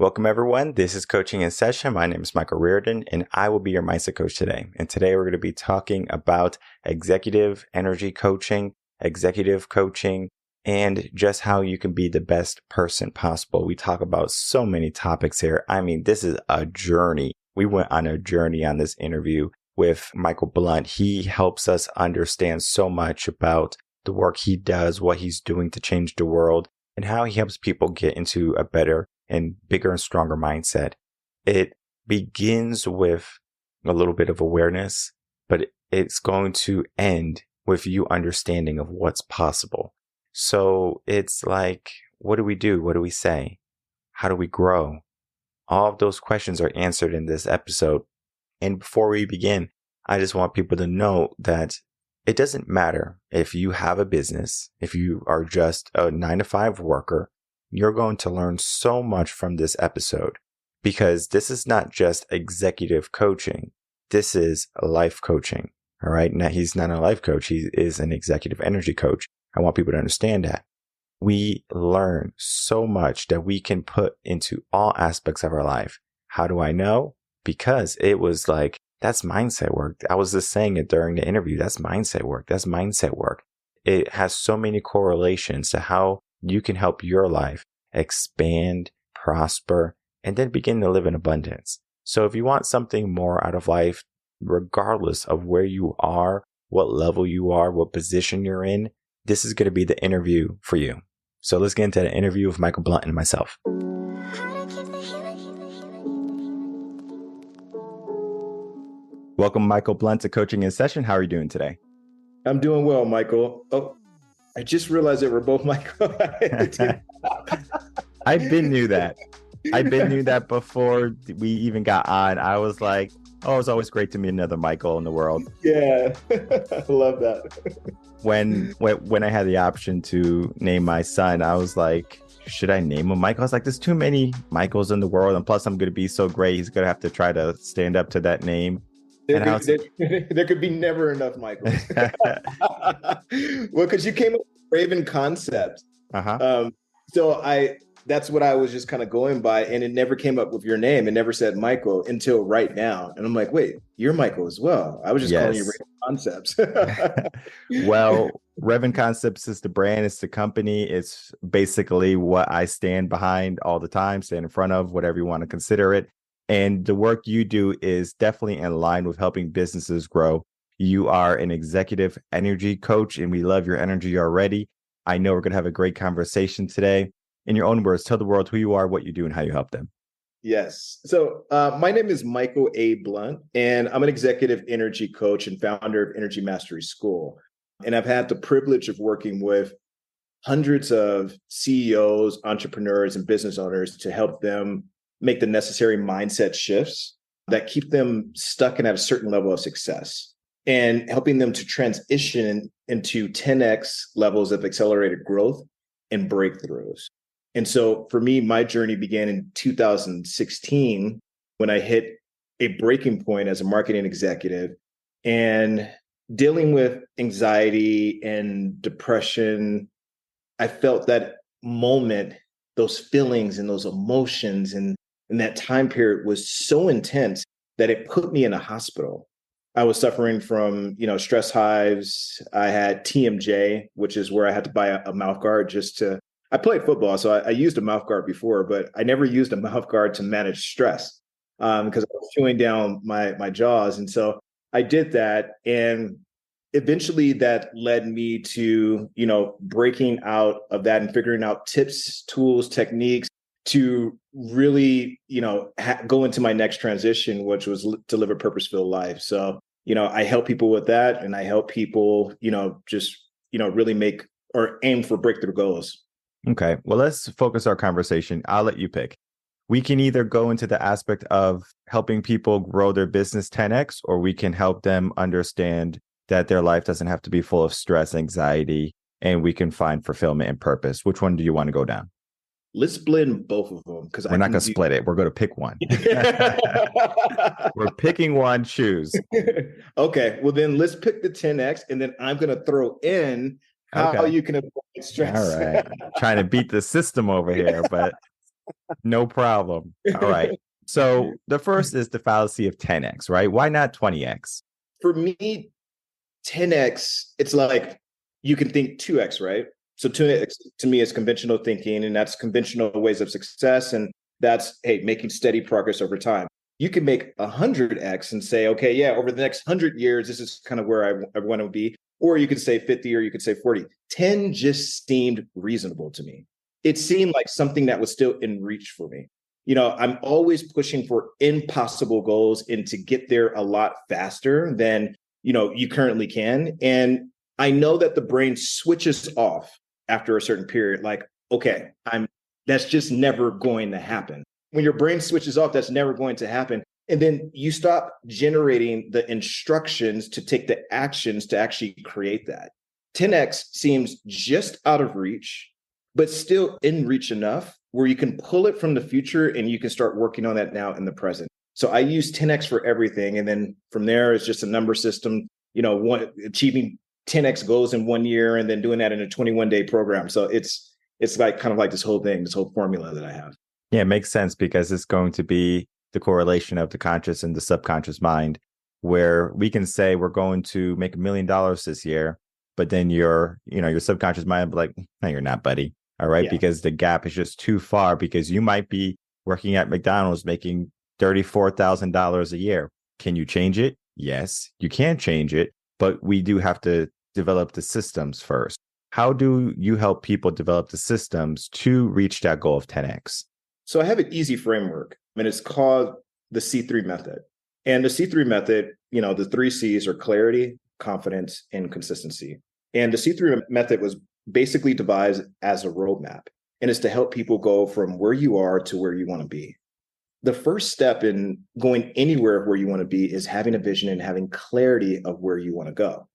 Welcome, everyone. This is Coaching in Session. My name is Michael Rearden, and I will be your mindset coach today. And today we're going to be talking about executive energy coaching, executive coaching, and just how you can be the best person possible. We talk about so many topics here. I mean, this is a journey. We went on a journey on this interview with Michael Blunt. He helps us understand so much about the work he does, what he's doing to change the world, and how he helps people get into a better and bigger and stronger mindset. It begins with a little bit of awareness, but it's going to end with you understanding of what's possible. So it's like, what do we do? What do we say? How do we grow? All of those questions are answered in this episode. And before we begin, I just want people to know that it doesn't matter if you have a business, if you are just a 9-to-5 worker. You're going to learn so much from this episode because this is not just executive coaching. This is life coaching. All right. Now, he's not a life coach. He is an executive energy coach. I want people to understand that. We learn so much that we can put into all aspects of our life. How do I know? Because it was like, that's mindset work. I was just saying it during the interview. That's mindset work. That's mindset work. It has so many correlations to how you can help your life expand, prosper, and then begin to live in abundance. So if you want something more out of life, regardless of where you are, what level you are, what position you're in, this is going to be the interview for you. So let's get into the interview with Michael Blunt and myself. Welcome, Michael Blunt, to Coaching in Session. How are you doing today? I'm doing well, Michael. Oh, I just realized that we're both Michael. I've been knew that before we even got on. I was like, oh, it's always great to meet another Michael in the world. Yeah, I love that. When I had the option to name my son, I was like, should I name him Michael? I was like, there's too many Michaels in the world. And plus, I'm going to be so great. He's going to have to try to stand up to that name. There could be never enough Michaels. Well, because you came up with Reven concept. So that's what I was just kind of going by, and it never came up with your name. It never said Michael until right now. And I'm like, wait, you're Michael as well. I was just calling you Reven Concepts. Well, Reven Concepts is the brand, it's the company. It's basically what I stand behind all the time, stand in front of, whatever you want to consider it. And the work you do is definitely in line with helping businesses grow. You are an executive energy coach, and we love your energy already. I know we're going to have a great conversation today. In your own words, tell the world who you are, what you do, and how you help them. Yes. So my name is Michael A. Blunt, and I'm an executive energy coach and founder of Energy Mastery School. And I've had the privilege of working with hundreds of CEOs, entrepreneurs, and business owners to help them make the necessary mindset shifts that keep them stuck and at a certain level of success, and helping them to transition into 10x levels of accelerated growth and breakthroughs. And so for me, my journey began in 2016 when I hit a breaking point as a marketing executive and dealing with anxiety and depression. I felt that moment, those feelings and those emotions and that time period was so intense that it put me in a hospital. I was suffering from, stress hives. I had TMJ, which is where I had to buy a mouth guard I played football, so I used a mouth guard before, but I never used a mouth guard to manage stress because I was chewing down my jaws. And so I did that. And eventually that led me to, breaking out of that and figuring out tips, tools, techniques to really, go into my next transition, which was to live a purpose-filled life. So, I help people with that, and I help people, really make or aim for breakthrough goals. Okay. Well, let's focus our conversation. I'll let you pick. We can either go into the aspect of helping people grow their business 10x, or we can help them understand that their life doesn't have to be full of stress, anxiety, and we can find fulfillment and purpose. Which one do you want to go down? Let's blend both of them, because we're not going to split it. We're going to pick one. We're picking one. Choose. Okay. Well, then let's pick the 10x, and then I'm going to throw in how you can avoid stress. All right. Trying to beat the system over here, but No problem. All right. So the first is the fallacy of 10x, right? Why not 20x? For me, 10x, it's like you can think 2x, right? So 2x to me is conventional thinking, and that's conventional ways of success. And that's, hey, making steady progress over time. You can make 100x and say, okay, yeah, over the next 100 years, this is kind of where I want to be. Or you could say 50, or you could say 40. 10 just seemed reasonable to me. It seemed like something that was still in reach for me. I'm always pushing for impossible goals and to get there a lot faster than you currently can. And I know that the brain switches off after a certain period, like, okay, that's just never going to happen. When your brain switches off, that's never going to happen. And then you stop generating the instructions to take the actions to actually create that. 10x seems just out of reach, but still in reach enough where you can pull it from the future and you can start working on that now in the present. So I use 10x for everything. And then from there, it's just a number system, achieving 10x goals in 1 year and then doing that in a 21-day program. So it's like kind of like this whole formula that I have. Yeah, it makes sense because it's going to be the correlation of the conscious and the subconscious mind, where we can say we're going to make $1 million this year, but then your subconscious mind will be like, no, you're not, buddy. All right. Yeah. Because the gap is just too far, because you might be working at McDonald's making $34,000 a year. Can you change it? Yes, you can change it, but we do have to develop the systems first. How do you help people develop the systems to reach that goal of 10x? So I have an easy framework, and it's called the C3 method. And the C3 method, the 3 C's are clarity, confidence, and consistency. And the C3 method was basically devised as a roadmap, and it's to help people go from where you are to where you want to be. The first step in going anywhere where you want to be is having a vision and having clarity of where you want to go.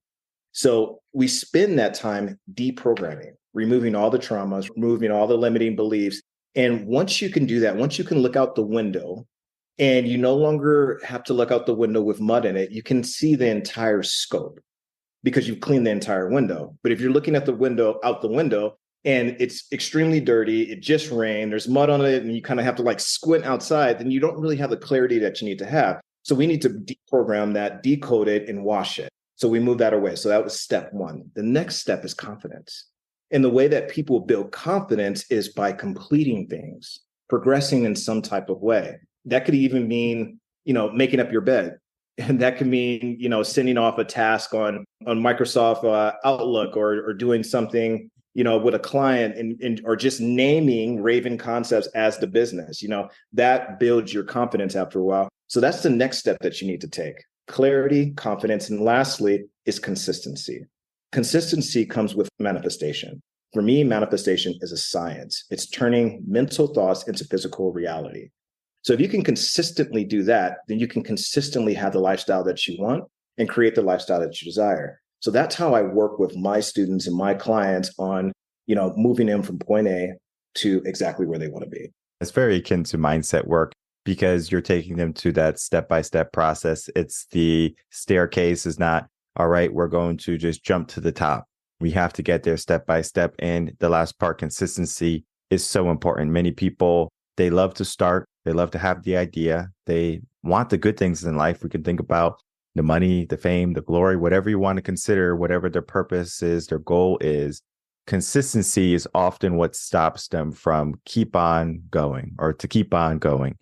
So we spend that time deprogramming, removing all the traumas, removing all the limiting beliefs. And once you can do that, once you can look out the window and you no longer have to look out the window with mud in it, you can see the entire scope because you've cleaned the entire window. But if you're looking at out the window, and it's extremely dirty, it just rained, there's mud on it, and you kind of have to like squint outside, then you don't really have the clarity that you need to have. So we need to deprogram that, decode it, and wash it. So we move that away. So that was step 1. The next step is confidence. And the way that people build confidence is by completing things, progressing in some type of way. That could even mean, making up your bed. And that could mean, sending off a task on Microsoft Outlook or doing something, with a client and or just naming Reven concepts as the business, that builds your confidence after a while. So that's the next step that you need to take. Clarity, confidence, and lastly is consistency. Consistency comes with manifestation. For me, manifestation is a science. It's turning mental thoughts into physical reality. So if you can consistently do that, then you can consistently have the lifestyle that you want and create the lifestyle that you desire. So that's how I work with my students and my clients on, moving them from point A to exactly where they want to be. It's very akin to mindset work because you're taking them to that step-by-step process. It's the staircase is not, all right, we're going to just jump to the top. We have to get there step by step. And the last part, consistency, is so important. Many people, they love to start. They love to have the idea. They want the good things in life. We can think about the money, the fame, the glory, whatever you want to consider, whatever their purpose is, their goal is. Consistency is often what stops them from keep on going or to keep on going.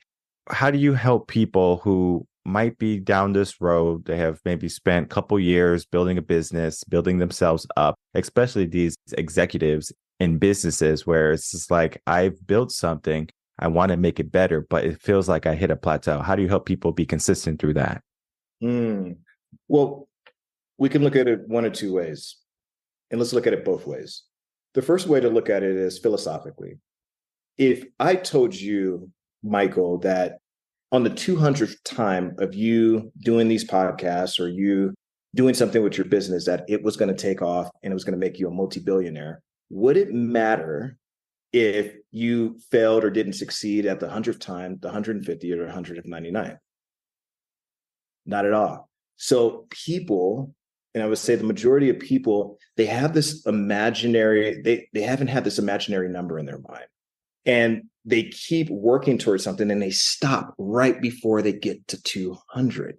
How do you help people who might be down this road? They have maybe spent a couple years building a business, building themselves up, especially these executives in businesses where it's just like, I've built something, I want to make it better, but it feels like I hit a plateau. How do you help people be consistent through that? Well, we can look at it one of 2 ways, and let's look at it both ways. The first way to look at it is philosophically. If I told you, Michael, that on the 200th time of you doing these podcasts or you doing something with your business, that it was going to take off and it was going to make you a multi-billionaire, would it matter if you failed or didn't succeed at the 100th time, the 150th or 199th? Not at all. So people, and I would say the majority of people, they have this imaginary, they haven't had this imaginary number in their mind. And they keep working towards something and they stop right before they get to 200.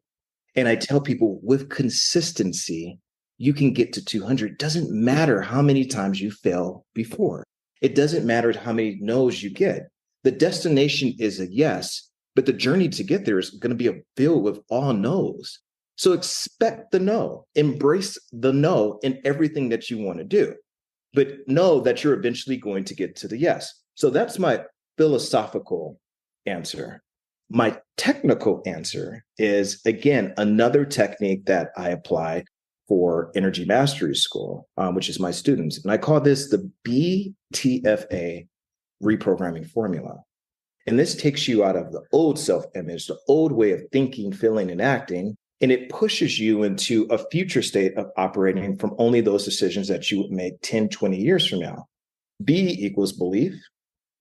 And I tell people with consistency, you can get to 200. It doesn't matter how many times you fail before. It doesn't matter how many no's you get. The destination is a yes, but the journey to get there is going to be filled with all no's. So expect the no, embrace the no in everything that you want to do, but know that you're eventually going to get to the yes. So that's my philosophical answer. My technical answer is, again, another technique that I apply for Energy Mastery School, which is my students. And I call this the BTFA reprogramming formula. And this takes you out of the old self-image, the old way of thinking, feeling, and acting, and it pushes you into a future state of operating from only those decisions that you would make 10, 20 years from now. B equals belief.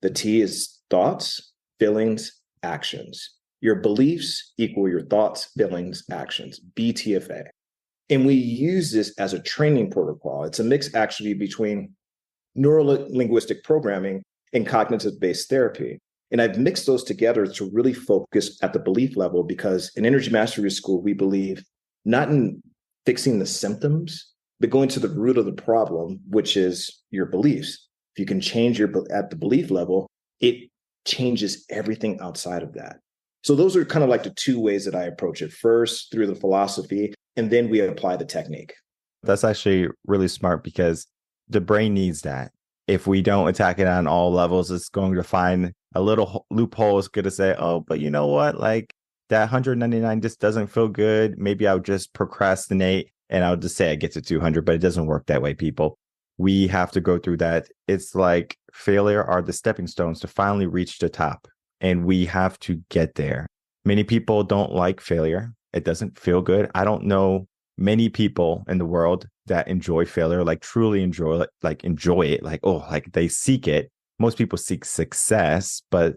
The T is thoughts, feelings, actions. Your beliefs equal your thoughts, feelings, actions, BTFA. And we use this as a training protocol. It's a mix actually between neuro-linguistic programming and cognitive-based therapy. And I've mixed those together to really focus at the belief level, because in Energy Mastery School, we believe not in fixing the symptoms, but going to the root of the problem, which is your beliefs. If you can change at the belief level, it changes everything outside of that. So those are kind of like the two ways that I approach it. First, through the philosophy, and then we apply the technique. That's actually really smart, because the brain needs that. If we don't attack it on all levels, it's going to find a little loophole. It's going to say, oh, but you know what? Like that 199 just doesn't feel good. Maybe I'll just procrastinate and I'll just say I get to 200, but it doesn't work that way, people. We have to go through that. It's like failure are the stepping stones to finally reach the top. And we have to get there. Many people don't like failure. It doesn't feel good. I don't know many people in the world that enjoy failure, like truly enjoy it, like, oh, like they seek it. Most people seek success, but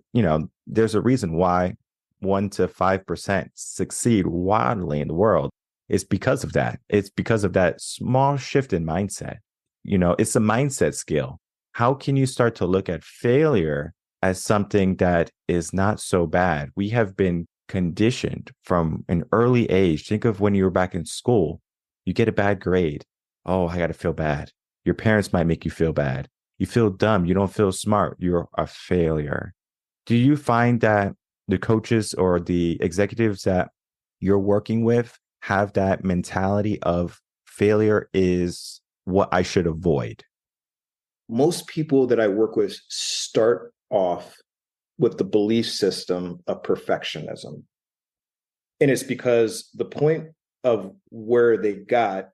there's a reason why 1 to 5% succeed wildly in the world. It's because of that. It's because of that small shift in mindset. It's a mindset skill. How can you start to look at failure as something that is not so bad? We have been conditioned from an early age. Think of when you were back in school, you get a bad grade. Oh, I got to feel bad. Your parents might make you feel bad. You feel dumb. You don't feel smart. You're a failure. Do you find that the coaches or the executives that you're working with have that mentality of failure is what I should avoid? Most people that I work with start off with the belief system of perfectionism. And it's because the point of where they got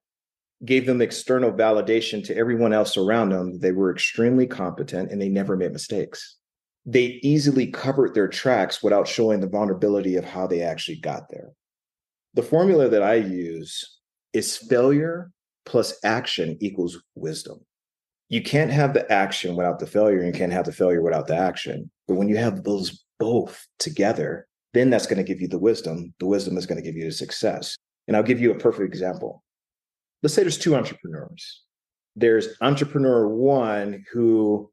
gave them external validation to everyone else around them. They were extremely competent and they never made mistakes. They easily covered their tracks without showing the vulnerability of how they actually got there. The formula that I use is failure plus action equals wisdom. You can't have the action without the failure, and you can't have the failure without the action. But when you have those both together, then that's going to give you the wisdom. The wisdom is going to give you the success. And I'll give you a perfect example. Let's say there's two entrepreneurs. There's entrepreneur one who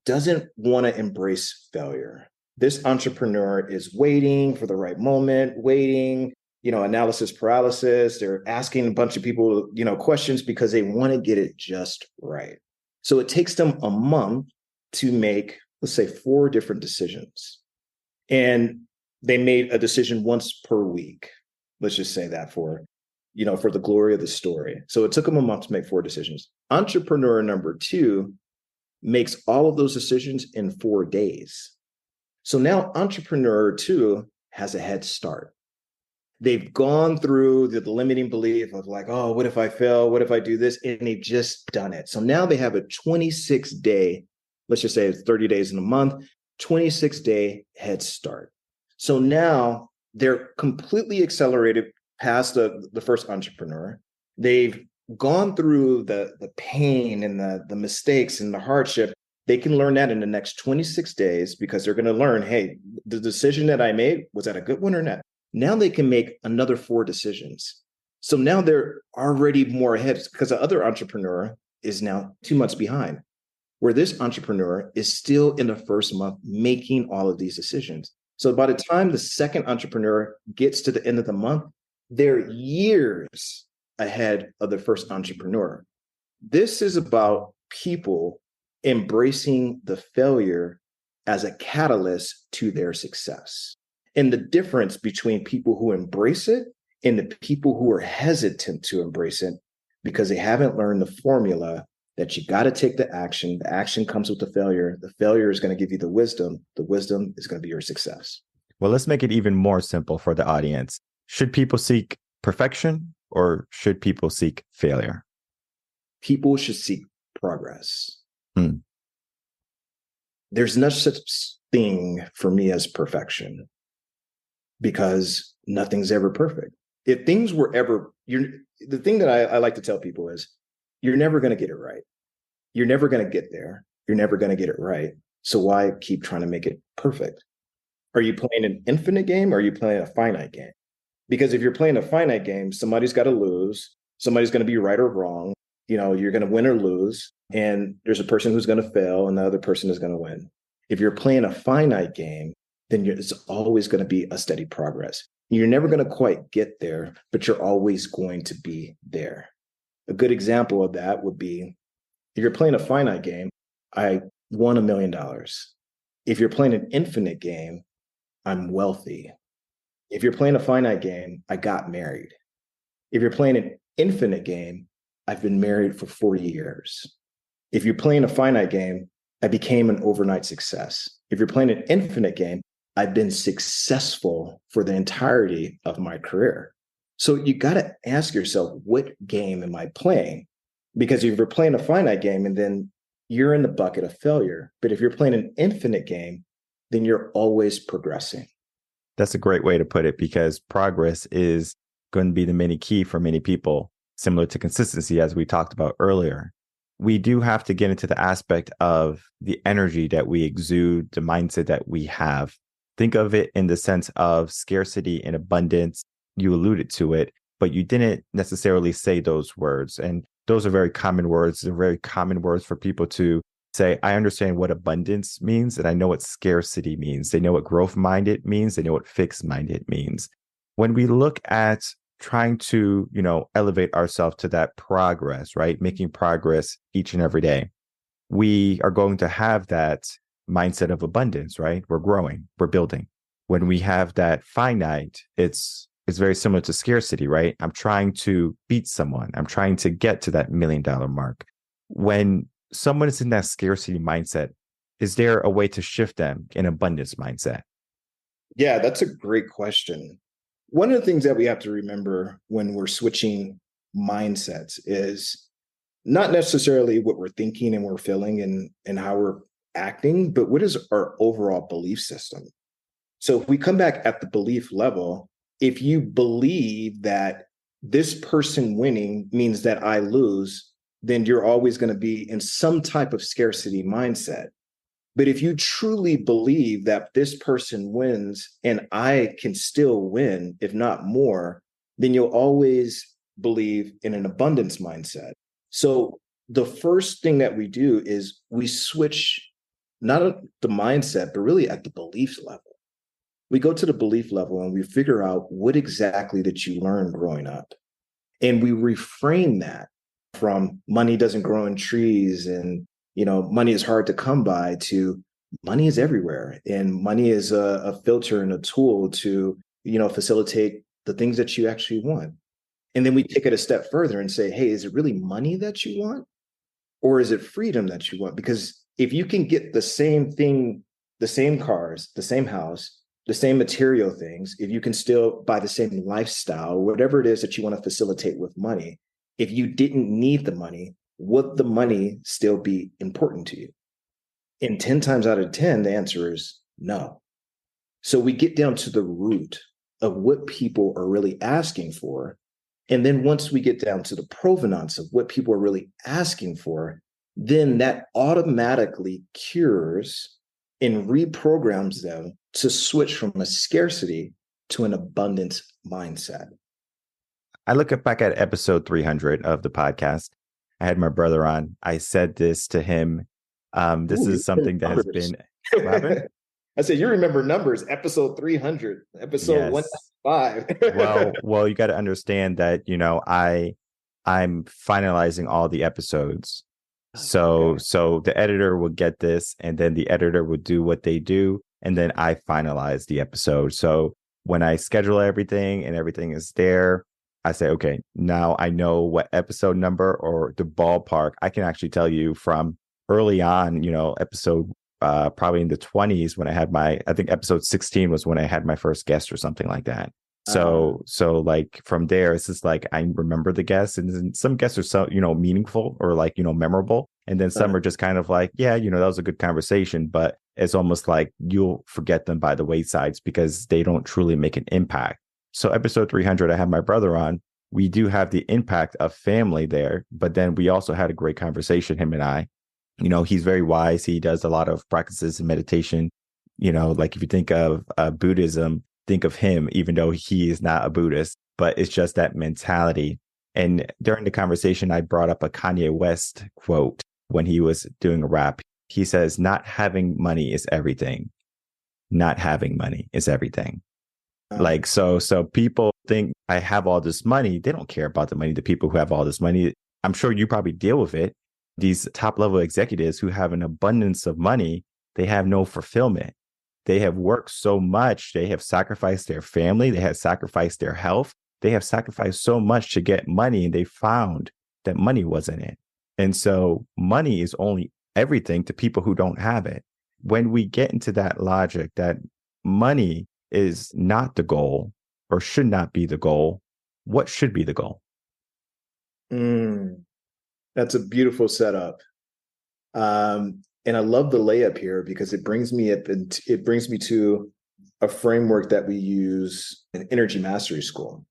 doesn't want to embrace failure. This entrepreneur is waiting for the right moment, waiting, analysis paralysis. They're asking a bunch of people, questions because they want to get it just right. So it takes them a month to make, let's say, 4 different decisions. And they made a decision once per week. Let's just say that for the glory of the story. So it took them a month to make 4 decisions. Entrepreneur number 2 makes all of those decisions in 4 days. So now entrepreneur 2 has a head start. They've gone through the limiting belief of like, oh, what if I fail? What if I do this? And they've just done it. So now they have a 26-day, let's just say it's 30 days in a month, 26-day head start. So now they're completely accelerated past the first entrepreneur. They've gone through the pain and the mistakes and the hardship. They can learn that in the next 26 days because they're going to learn, hey, the decision that I made, was that a good one or not? Now they can make another 4 decisions. So now they're already more ahead because the other entrepreneur is now 2 months behind. where this entrepreneur is still in the first month making all of these decisions. So by the time the second entrepreneur gets to the end of the month, they're years ahead of the first entrepreneur. This is about people embracing the failure as a catalyst to their success. And the difference between people who embrace it and the people who are hesitant to embrace it because they haven't learned the formula that you got to take the action comes with the failure is going to give you the wisdom is going to be your success. Well, let's make it even more simple for the audience. Should people seek perfection or should people seek failure? People should seek progress. There's no such thing for me as perfection because nothing's ever perfect. If things were ever, the thing that I like to tell people is you're never going to get it right. You're never going to get there. You're never going to get it right. So why keep trying to make it perfect? Are you playing an infinite game or are you playing a finite game? Because if you're playing a finite game, somebody's got to lose. Somebody's going to be right or wrong. You're going to win or lose. And there's a person who's going to fail and the other person is going to win. If you're playing a finite game, then it's always going to be a steady progress. You're never going to quite get there, but you're always going to be there. A good example of that would be if you're playing a finite game, I won $1 million. If you're playing an infinite game, I'm wealthy. If you're playing a finite game, I got married. If you're playing an infinite game, I've been married for 40 years. If you're playing a finite game, I became an overnight success. If you're playing an infinite game, I've been successful for the entirety of my career. So you got to ask yourself, what game am I playing? Because if you're playing a finite game and then you're in the bucket of failure, but if you're playing an infinite game, then you're always progressing. That's a great way to put it because progress is going to be the main key for many people, similar to consistency, as we talked about earlier. We do have to get into the aspect of the energy that we exude, the mindset that we have. Think of it in the sense of scarcity and abundance. You alluded to it, but you didn't necessarily say those words. And those are very common words. They're very common words for people to say, I understand what abundance means, and I know what scarcity means. They know what growth-minded means. They know what fixed-minded means. When we look at trying to, elevate ourselves to that progress, right? Making progress each and every day, we are going to have that mindset of abundance, right? We're growing, we're building. When we have that finite, it's very similar to scarcity, right? I'm trying to beat someone. I'm trying to get to that $1 million mark. When someone is in that scarcity mindset, is there a way to shift them in abundance mindset? Yeah, that's a great question. One of the things that we have to remember when we're switching mindsets is not necessarily what we're thinking and we're feeling and how we're acting, but what is our overall belief system? So if we come back at the belief level, if you believe that this person winning means that I lose, then you're always going to be in some type of scarcity mindset. But if you truly believe that this person wins and I can still win, if not more, then you'll always believe in an abundance mindset. So the first thing that we do is we switch not at the mindset, but really at the belief level. We go to the belief level and we figure out what exactly that you learned growing up. And we reframe that from money doesn't grow in trees and money is hard to come by to money is everywhere. And money is a filter and a tool to, facilitate the things that you actually want. And then we take it a step further and say, hey, is it really money that you want? Or is it freedom that you want? Because if you can get the same thing, the same cars, the same house, the same material things, if you can still buy the same lifestyle, whatever it is that you want to facilitate with money, if you didn't need the money, would the money still be important to you? And 10 times out of 10, the answer is no. So we get down to the root of what people are really asking for. And then once we get down to the provenance of what people are really asking for, then that automatically cures and reprograms them to switch from a scarcity to an abundance mindset. I look back at episode 300 of the podcast. I had my brother on. I said this to him This Ooh, you is something that has numbers. been, what happened? I said, you remember numbers, episode 300, episode Yes. 195. Well, you got to understand that, I'm finalizing all the episodes. Okay. So the editor will get this, and then the editor would do what they do, and then I finalize the episode. So when I schedule everything and everything is there, I say, okay, now I know what episode number or the ballpark. I can actually tell you from early on, episode probably in the 20s when I think episode 16 was when I had my first guest or something like that. Uh, So like from there, it's just like I remember the guests, and then some guests are so, meaningful or like, memorable. And then some uh, are just kind of like, yeah, that was a good conversation, but it's almost like you'll forget them by the waysides because they don't truly make an impact. So episode 300, I have my brother on. We do have the impact of family there, but then we also had a great conversation, him and I. He's very wise. He does a lot of practices and meditation. Like if you think of Buddhism, think of him, even though he is not a Buddhist, but it's just that mentality. And during the conversation, I brought up a Kanye West quote when he was doing a rap. He says, not having money is everything. Not having money is everything. uh, Like, so people think I have all this money. They don't care about the money. The people who have all this money, I'm sure you probably deal with it. These top level executives who have an abundance of money, they have no fulfillment. They have worked so much. They have sacrificed their family. They have sacrificed their health. They have sacrificed so much to get money, and they found that money wasn't it. And so money is only everything to people who don't have it. When we get into that logic that money is not the goal or should not be the goal, what should be the goal? mm, that's a beautiful setup. And I love the layup here because it brings me to a framework that we use in Energy Mastery School.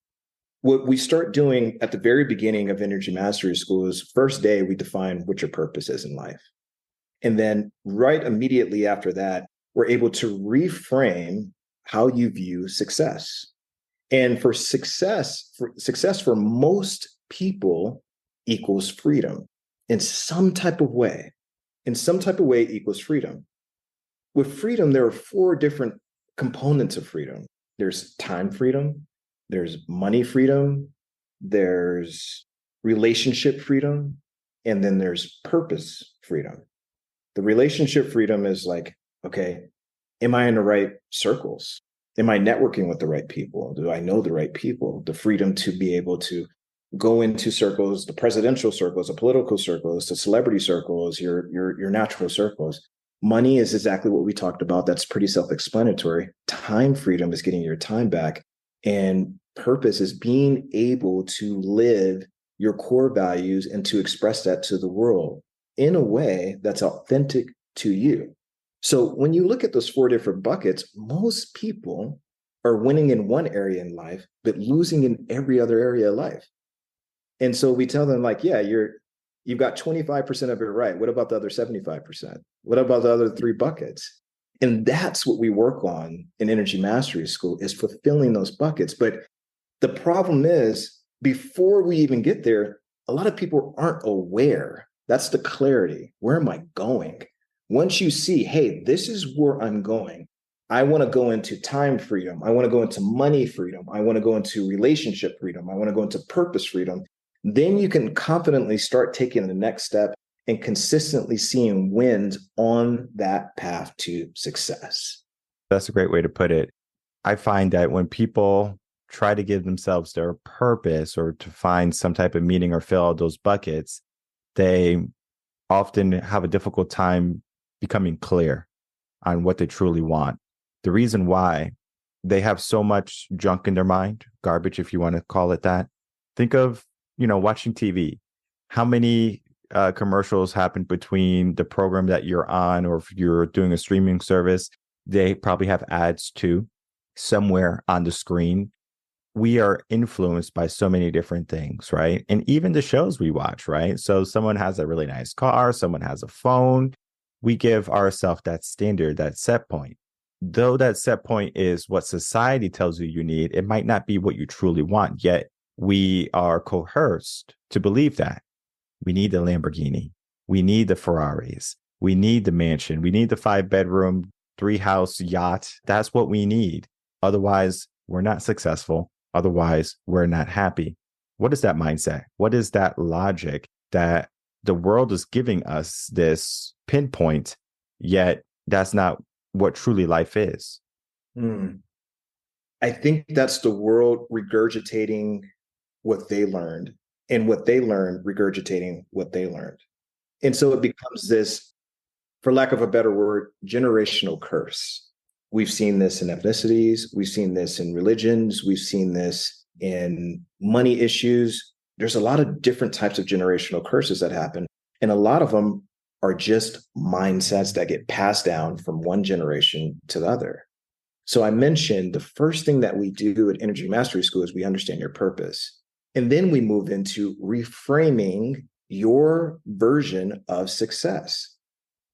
What we start doing at the very beginning of Energy Mastery School is first day, we define what your purpose is in life. And then right immediately after that, we're able to reframe how you view success. And success for most people equals freedom in some type of way. In some type of way equals freedom. With freedom, there are four different components of freedom. There's time freedom, there's money freedom, there's relationship freedom, and then there's purpose freedom. The relationship freedom is like, okay, am I in the right circles? Am I networking with the right people? Do I know the right people? The freedom to be able to go into circles, the presidential circles, the political circles, the celebrity circles, your natural circles. Money is exactly what we talked about. That's pretty self-explanatory. Time freedom is getting your time back. And purpose is being able to live your core values and to express that to the world in a way that's authentic to you. So when you look at those four different buckets, most people are winning in one area in life, but losing in every other area of life. And so we tell them like, yeah, you've got 25% of it right. What about the other 75%? What about the other three buckets? And that's what we work on in Energy Mastery School is fulfilling those buckets. But the problem is before we even get there, a lot of people aren't aware. That's the clarity. Where am I going? Once you see, hey, this is where I'm going. I want to go into time freedom. I want to go into money freedom. I want to go into relationship freedom. I want to go into purpose freedom. Then you can confidently start taking the next step and consistently seeing wins on that path to success. That's a great way to put it. I find that when people try to give themselves their purpose or to find some type of meaning or fill out those buckets, they often have a difficult time becoming clear on what they truly want. The reason why, they have so much junk in their mind, garbage, if you want to call it that. Think of, watching TV. How many commercials happen between the program that you're on, or if you're doing a streaming service, they probably have ads too somewhere on the screen. We are influenced by so many different things, right? And even the shows we watch, right? So someone has a really nice car, someone has a phone. We give ourselves that standard, that set point. Though that set point is what society tells you need, it might not be what you truly want. Yet we are coerced to believe that. We need the Lamborghini. We need the Ferraris. We need the mansion. We need the 5-bedroom, 3-house yacht. That's what we need. Otherwise, we're not successful. Otherwise, we're not happy. What is that mindset? What is that logic that the world is giving us this pinpoint, yet that's not what truly life is? I think that's the world regurgitating what they learned, and what they learned regurgitating what they learned. And so it becomes this, for lack of a better word, generational curse. We've seen this in ethnicities. We've seen this in religions. We've seen this in money issues. There's a lot of different types of generational curses that happen. And a lot of them are just mindsets that get passed down from one generation to the other. So I mentioned the first thing that we do at Energy Mastery School is we understand your purpose. And then we move into reframing your version of success.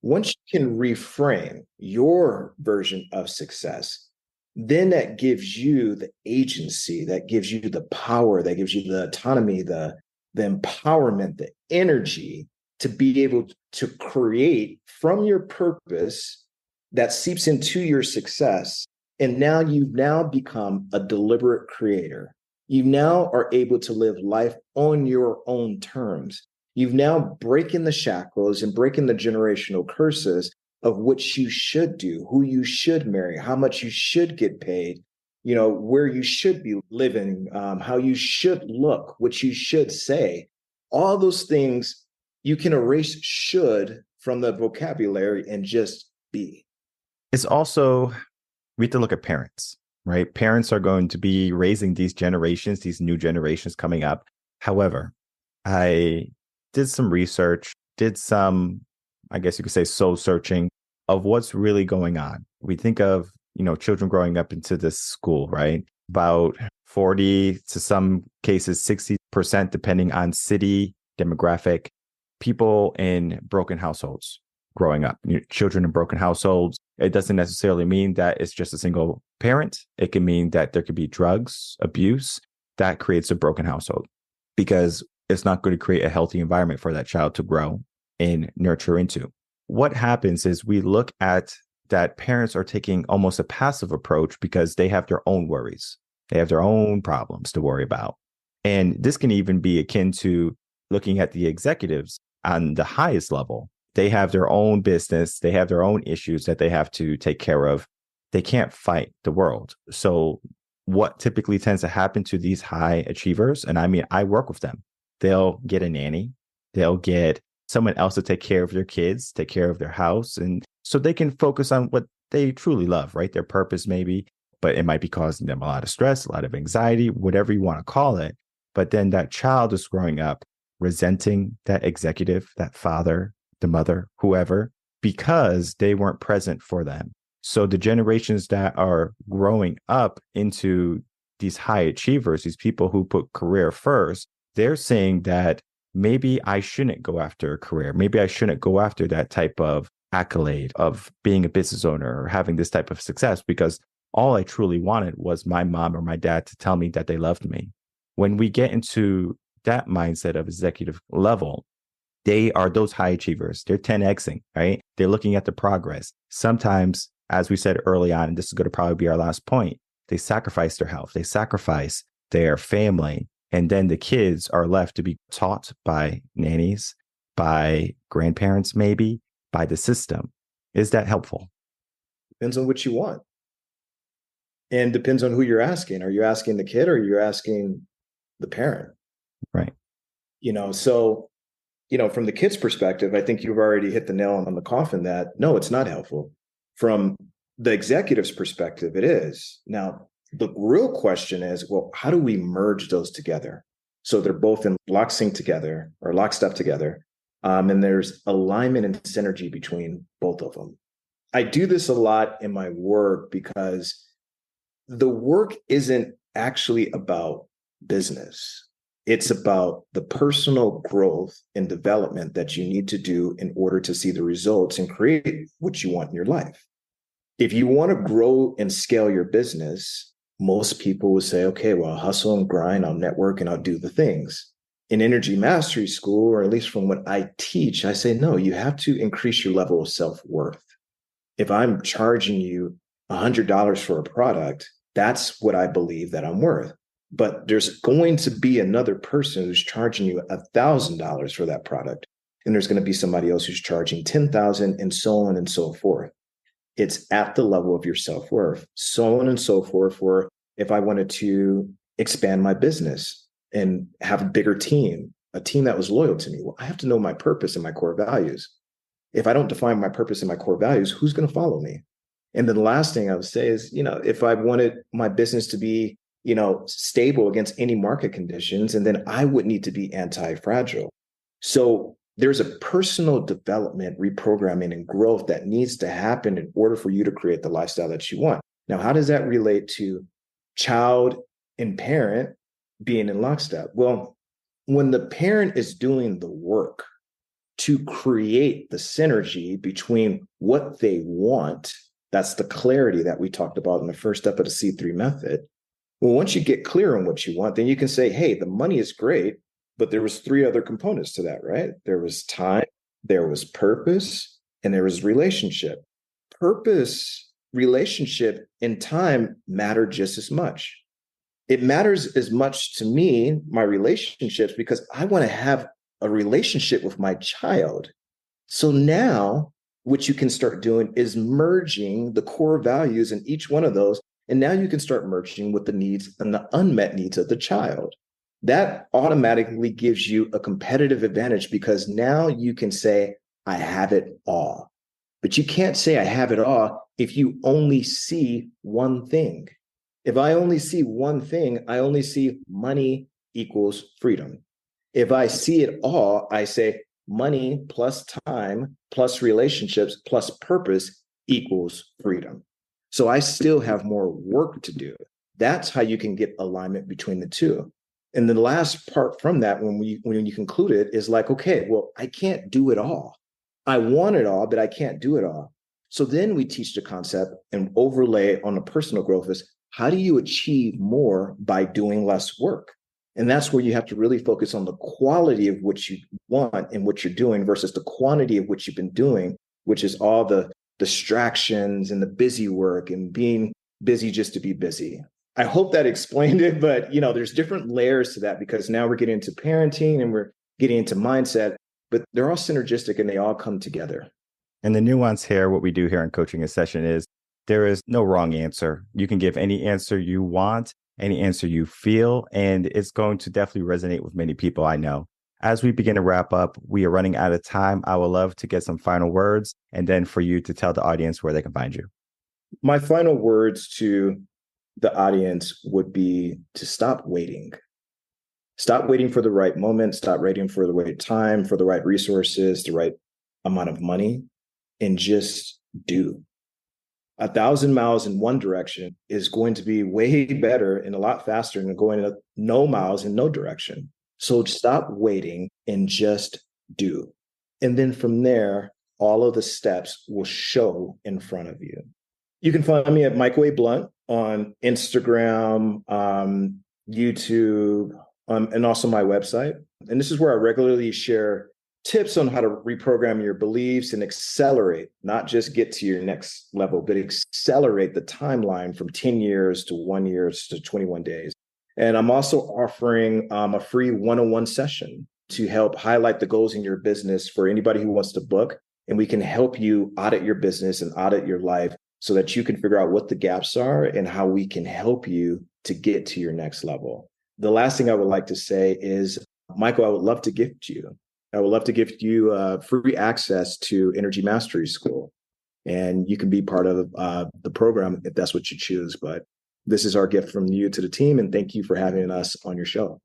Once you can reframe your version of success, then that gives you the agency, that gives you the power, that gives you the autonomy, the empowerment, the energy to be able to create from your purpose that seeps into your success. And now you've now become a deliberate creator. You now are able to live life on your own terms. You've now breaking the shackles and breaking the generational curses of what you should do, who you should marry, how much you should get paid, where you should be living, how you should look, what you should say. All those things you can erase should from the vocabulary and just be. It's also, we have to look at parents, right? Parents are going to be raising these generations, these new generations coming up. However, I did some research, did some, I guess you could say, soul searching of what's really going on. We think of, children growing up into this school, right? About 40 to some cases, 60%, depending on city demographic, people in broken households growing up, children in broken households. It doesn't necessarily mean that it's just a single parent. It can mean that there could be drugs, abuse that creates a broken household, because it's not going to create a healthy environment for that child to grow and nurture into. What happens is we look at that parents are taking almost a passive approach because they have their own worries. They have their own problems to worry about. And this can even be akin to looking at the executives on the highest level. They have their own business. They have their own issues that they have to take care of. They can't fight the world. So what typically tends to happen to these high achievers, and I mean, I work with them, they'll get a nanny. They'll get someone else to take care of their kids, take care of their house. And so they can focus on what they truly love, right? Their purpose maybe, but it might be causing them a lot of stress, a lot of anxiety, whatever you want to call it. But then that child is growing up resenting that executive, that father, the mother, whoever, because they weren't present for them. So the generations that are growing up into these high achievers, these people who put career first, they're saying that maybe I shouldn't go after a career. Maybe I shouldn't go after that type of accolade of being a business owner or having this type of success, because all I truly wanted was my mom or my dad to tell me that they loved me. When we get into that mindset of executive level, they are those high achievers. They're 10Xing, right? They're looking at the progress. Sometimes, as we said early on, and this is going to probably be our last point, they sacrifice their health. They sacrifice their family. And then the kids are left to be taught by nannies, by grandparents, maybe by the system. Is that helpful? Depends on what you want. And depends on who you're asking. Are you asking the kid or are you asking the parent? Right. So from the kid's perspective, I think you've already hit the nail on the coffin that no, it's not helpful. From the executive's perspective, it is. Now, the real question is, well, how do we merge those together? So they're both in lockstep together, and there's alignment and synergy between both of them. I do this a lot in my work because the work isn't actually about business. It's about the personal growth and development that you need to do in order to see the results and create what you want in your life. If you want to grow and scale your business, most people would say, okay, well, I'll hustle and grind, I'll network, and I'll do the things. In Energy Mastery School, or at least from what I teach, I say, no, you have to increase your level of self-worth. If I'm charging you $100 for a product, that's what I believe that I'm worth. But there's going to be another person who's charging you $1,000 for that product. And there's going to be somebody else who's charging 10,000, and so on and so forth. It's at the level of your self-worth, so on and so forth. For if I wanted to expand my business and have a bigger team, a team that was loyal to me, well, I have to know my purpose and my core values. If I don't define my purpose and my core values, who's going to follow me? And then the last thing I would say is, if I wanted my business to be, stable against any market conditions, and then I would need to be anti-fragile. So there's a personal development, reprogramming, and growth that needs to happen in order for you to create the lifestyle that you want. Now, how does that relate to child and parent being in lockstep? Well, when the parent is doing the work to create the synergy between what they want, that's the clarity that we talked about in the first step of the C3 method. Well, once you get clear on what you want, then you can say, hey, the money is great, but there was 3 other components to that, right? There was time, there was purpose, and there was relationship. Purpose, relationship, and time matter just as much. It matters as much to me, my relationships, because I want to have a relationship with my child. So now what you can start doing is merging the core values in each one of those. And now you can start merging with the needs and the unmet needs of the child. That automatically gives you a competitive advantage, because now you can say, I have it all. But you can't say I have it all if you only see one thing. If I only see one thing, I only see money equals freedom. If I see it all, I say money plus time plus relationships plus purpose equals freedom. So I still have more work to do. That's how you can get alignment between the two. And the last part from that, when you conclude it, is like, okay, well, I can't do it all. I want it all, but I can't do it all. So then we teach the concept and overlay on the personal growth is, how do you achieve more by doing less work? And that's where you have to really focus on the quality of what you want and what you're doing versus the quantity of what you've been doing, which is all the distractions and the busy work and being busy just to be busy. I hope that explained it, but there's different layers to that, because now we're getting into parenting and we're getting into mindset, but they're all synergistic and they all come together. And the nuance here, what we do here in Coaching in Session is there is no wrong answer. You can give any answer you want, any answer you feel, and it's going to definitely resonate with many people I know. As we begin to wrap up, we are running out of time. I would love to get some final words and then for you to tell the audience where they can find you. My final words to the audience would be to stop waiting. Stop waiting for the right moment. Stop waiting for the right time, for the right resources, the right amount of money, and just do. 1,000 miles in one direction is going to be way better and a lot faster than going no miles in no direction. So stop waiting and just do. And then from there, all of the steps will show in front of you. You can find me at Michael A. Blunt on Instagram, YouTube, and also my website. And this is where I regularly share tips on how to reprogram your beliefs and accelerate, not just get to your next level, but accelerate the timeline from 10 years to 1 year to 21 days. And I'm also offering a free one-on-one session to help highlight the goals in your business for anybody who wants to book. And we can help you audit your business and audit your life so that you can figure out what the gaps are and how we can help you to get to your next level. The last thing I would like to say is, Michael, I would love to gift you. I would love to gift you free access to Energy Mastery School. And you can be part of the program if that's what you choose. But this is our gift from you to the team. And thank you for having us on your show.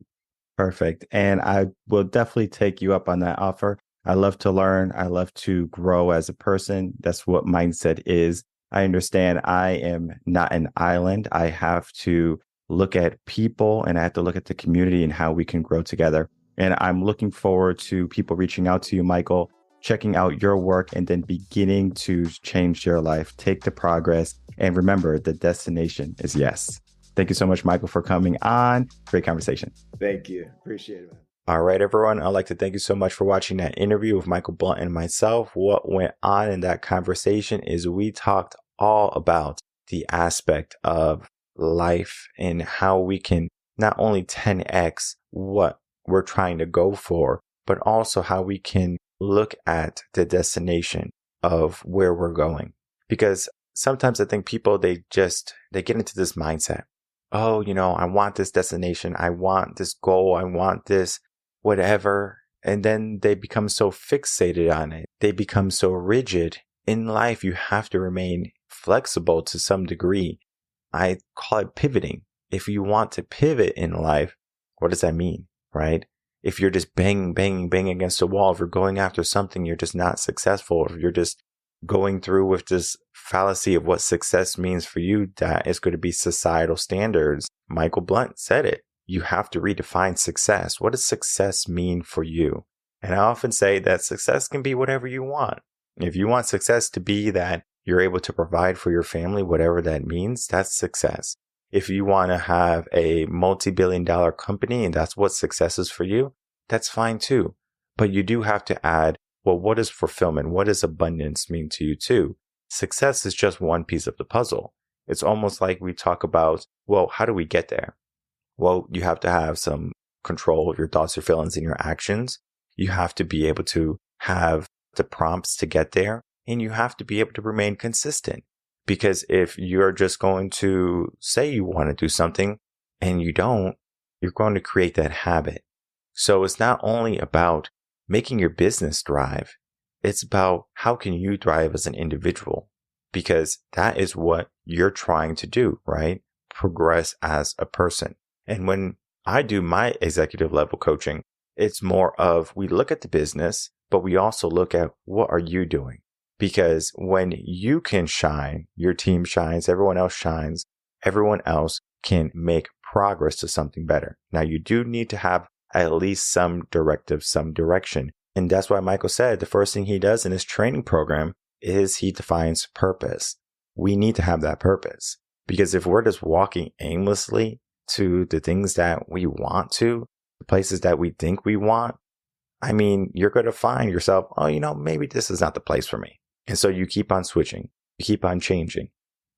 Perfect. And I will definitely take you up on that offer. I love to learn. I love to grow as a person. That's what mindset is. I understand I am not an island. I have to look at people and I have to look at the community and how we can grow together. And I'm looking forward to people reaching out to you, Michael, checking out your work and then beginning to change their life, take the progress. And remember, the destination is yes. Thank you so much, Michael, for coming on. Great conversation. Thank you. Appreciate it, man. All right, everyone. I'd like to thank you so much for watching that interview with Michael Blunt and myself. What went on in that conversation is we talked all about the aspect of life and how we can not only 10x what we're trying to go for, but also how we can look at the destination of where we're going. Because sometimes I think people, they get into this mindset. Oh, I want this destination. I want this goal. I want this whatever. And then they become so fixated on it. They become so rigid. In life, you have to remain flexible to some degree. I call it pivoting. If you want to pivot in life, what does that mean, right? If you're just banging against the wall, if you're going after something, you're just not successful. If you're just going through with this fallacy of what success means for you, that is going to be societal standards. Michael Blunt said it. You have to redefine success. What does success mean for you? And I often say that success can be whatever you want. If you want success to be that you're able to provide for your family, whatever that means, that's success. If you want to have a multi-billion-dollar company and that's what success is for you, that's fine too. But you do have to add, well, what does fulfillment, what does abundance mean to you too? Success is just one piece of the puzzle. It's almost like we talk about, well, how do we get there? Well, you have to have some control of your thoughts, your feelings, and your actions. You have to be able to have the prompts to get there, and you have to be able to remain consistent. Because if you're just going to say you want to do something and you don't, you're going to create that habit. So it's not only about making your business thrive. It's about how can you thrive as an individual? Because that is what you're trying to do, right? Progress as a person. And when I do my executive level coaching, it's more of we look at the business, but we also look at what are you doing? Because when you can shine, your team shines, everyone else shines, everyone else can make progress to something better. Now, you do need to have at least some directive, some direction. And that's why Michael said the first thing he does in his training program is he defines purpose. We need to have that purpose. Because if we're just walking aimlessly to the things that we want to, the places that we think we want, I mean, you're going to find yourself, oh, maybe this is not the place for me. And so you keep on switching, you keep on changing.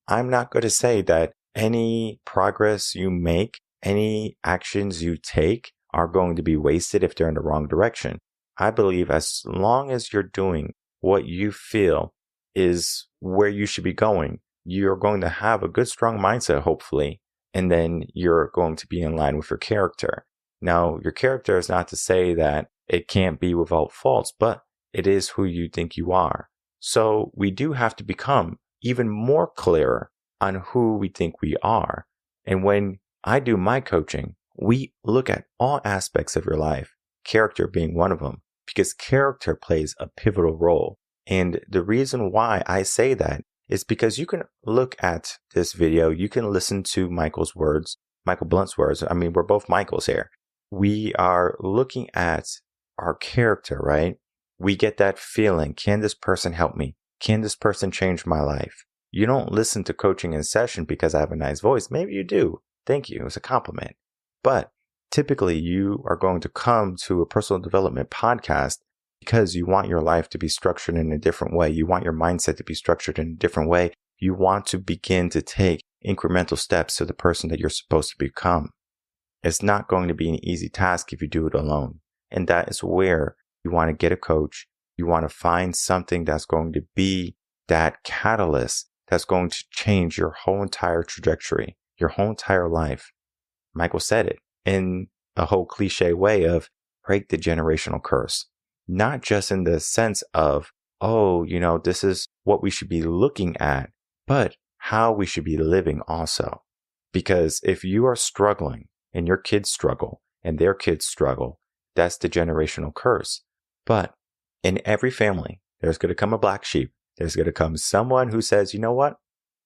I'm not going to say that any progress you make, any actions you take are going to be wasted if they're in the wrong direction. I believe as long as you're doing what you feel is where you should be going, you're going to have a good, strong mindset, hopefully, and then you're going to be in line with your character. Now, your character is not to say that it can't be without faults, but it is who you think you are. So we do have to become even more clearer on who we think we are. And when I do my coaching, we look at all aspects of your life, character being one of them, because character plays a pivotal role. And the reason why I say that is because you can look at this video, you can listen to Michael Blunt's words. I mean, we're both Michaels here. We are looking at our character, right? We get that feeling. Can this person help me? Can this person change my life? You don't listen to coaching in session because I have a nice voice. Maybe you do. Thank you. It's a compliment. But typically you are going to come to a personal development podcast because you want your life to be structured in a different way. You want your mindset to be structured in a different way. You want to begin to take incremental steps to the person that you're supposed to become. It's not going to be an easy task if you do it alone. And that is where you want to get a coach. You want to find something that's going to be that catalyst that's going to change your whole entire trajectory, your whole entire life. Michael said it in a whole cliche way of break the generational curse. Not just in the sense of, this is what we should be looking at, but how we should be living also. Because if you are struggling and your kids struggle and their kids struggle, that's the generational curse. But in every family, there's going to come a black sheep. There's going to come someone who says, you know what?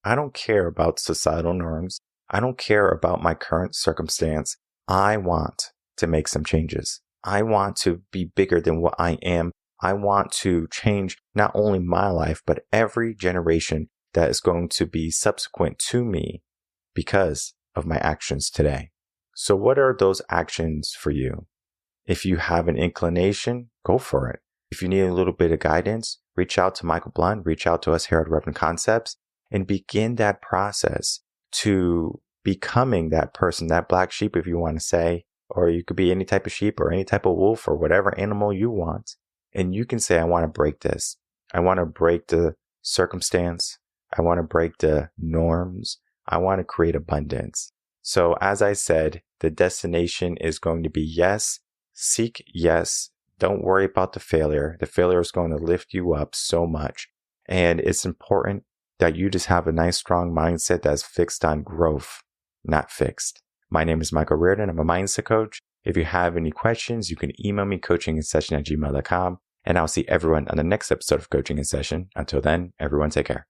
I don't care about societal norms. I don't care about my current circumstance. I want to make some changes. I want to be bigger than what I am. I want to change not only my life, but every generation that is going to be subsequent to me because of my actions today. So what are those actions for you? If you have an inclination, go for it. If you need a little bit of guidance, reach out to Michael Blunt, reach out to us here at Reven Concepts, and begin that process to becoming that person, that black sheep, if you want to say, or you could be any type of sheep or any type of wolf or whatever animal you want. And you can say, I want to break this. I want to break the circumstance. I want to break the norms. I want to create abundance. So as I said, the destination is going to be yes. Seek yes. Don't worry about the failure. The failure is going to lift you up so much. And it's important that you just have a nice, strong mindset that's fixed on growth, not fixed. My name is Michael Rearden. I'm a mindset coach. If you have any questions, you can email me coachinginsession@gmail.com. And I'll see everyone on the next episode of Coaching in Session. Until then, everyone take care.